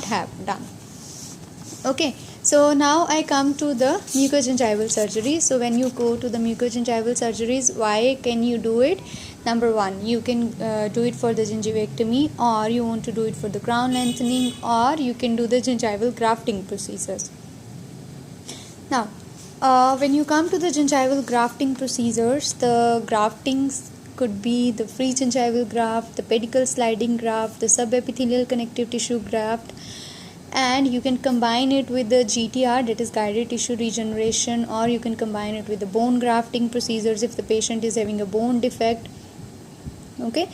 not have done. Okay, so now I come to the mucogingival surgery. So when you go to the mucogingival surgeries, why can you do it? Number one, you can do it for the gingivectomy, or you want to do it for the crown lengthening, or you can do the gingival grafting procedures. Now, when you come to the gingival grafting procedures, the graftings could be the free gingival graft, the pedicle sliding graft, the subepithelial connective tissue graft, and you can combine it with the GTR, that is guided tissue regeneration, or you can combine it with the bone grafting procedures if the patient is having a bone defect. Okay,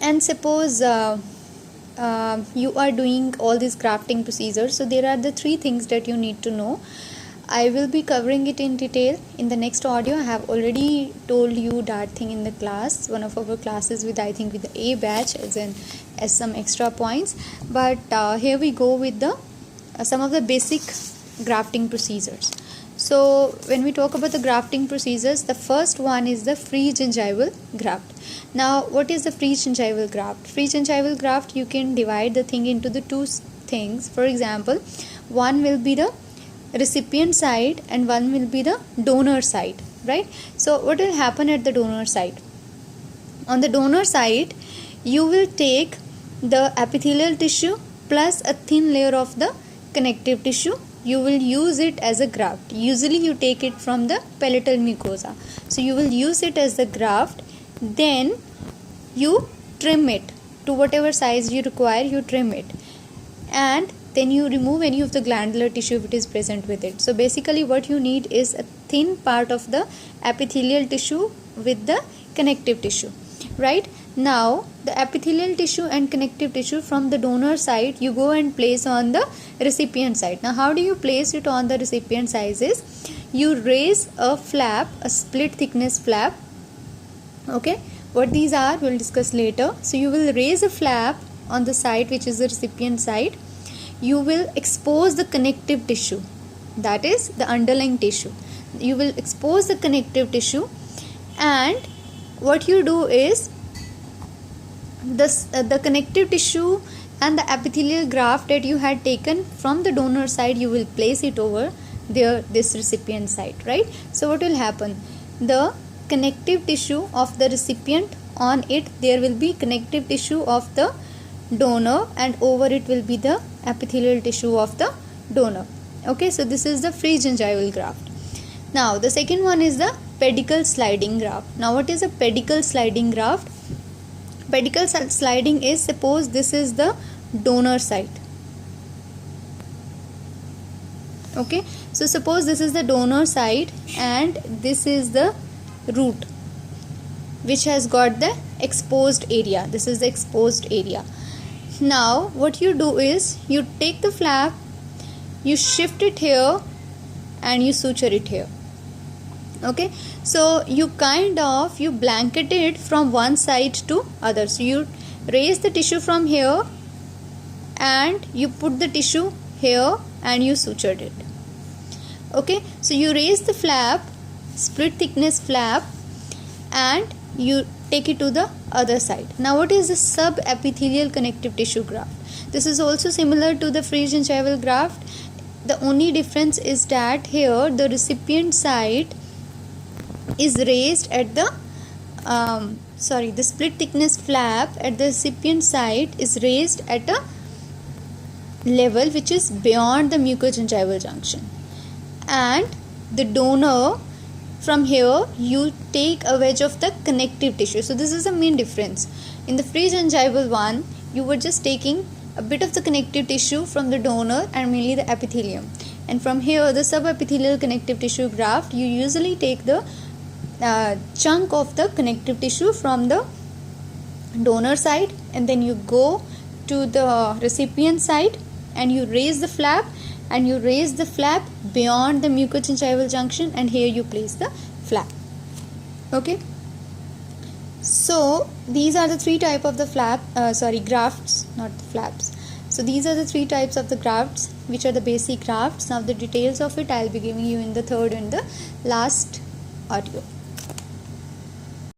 and suppose you are doing all these grafting procedures, so there are the three things that you need to know. I will be covering it in detail in the next audio. I have already told you that thing in the class, one of our classes with, I think, with the A batch as some extra points. But here we go with the some of the basic grafting procedures. So when we talk about the grafting procedures, the first one is the free gingival graft. Now, what is the free gingival graft? Free gingival graft, you can divide the thing into the two things. For example, one will be the recipient side and one will be the donor side, right? So what will happen at the donor side? On the donor side, you will take the epithelial tissue plus a thin layer of the connective tissue. You will use it as a graft. Usually you take it from the palatal mucosa, so you will use it as the graft. Then you trim it to whatever size you require. You trim it, and then you remove any of the glandular tissue if it is present with it. So basically what you need is a thin part of the epithelial tissue with the connective tissue, right? Now the epithelial tissue and connective tissue from the donor side, you go and place on the recipient side. Now how do you place it on the recipient side is, you raise a flap, a split thickness flap. Okay, what these are we'll discuss later. So you will raise a flap on the side which is the recipient side. You will expose the connective tissue, that is the underlying tissue. You will expose the connective tissue, and what you do is the connective tissue and the epithelial graft that you had taken from the donor side, you will place it over this recipient side, right? So what will happen? The connective tissue of the recipient, on it there will be connective tissue of the donor, and over it will be the epithelial tissue of the donor. Okay, so this is the free gingival graft. Now the second one is the pedicle sliding graft. Now what is a pedicle sliding graft? Pedicle sliding is, suppose this is the donor side. Okay, so suppose this is the donor side and this is the root which has got the exposed area. This is the exposed area. Now what you do is, you take the flap, you shift it here and you suture it here. Okay, so you blanket it from one side to other. So you raise the tissue from here and you put the tissue here and you sutured it. Okay, so you raise the flap, split thickness flap, and you take it to the other side. Now what is the subepithelial connective tissue graft? This is also similar to the free gingival graft. The only difference is that here the recipient side is raised at the the split thickness flap at the recipient side is raised at a level which is beyond the mucogingival junction, and the donor, from here you take a wedge of the connective tissue. So this is the main difference. In the free gingival one, you were just taking a bit of the connective tissue from the donor and mainly the epithelium, and from here the subepithelial connective tissue graft, you usually take the chunk of the connective tissue from the donor side, and then you go to the recipient side and you raise the flap, and you raise the flap beyond the mucogingival junction, and here you place the flap. Okay, so these are the three types of the grafts, not the flaps. So these are the three types of the grafts, which are the basic grafts. Now the details of it I'll be giving you in the third and the last audio.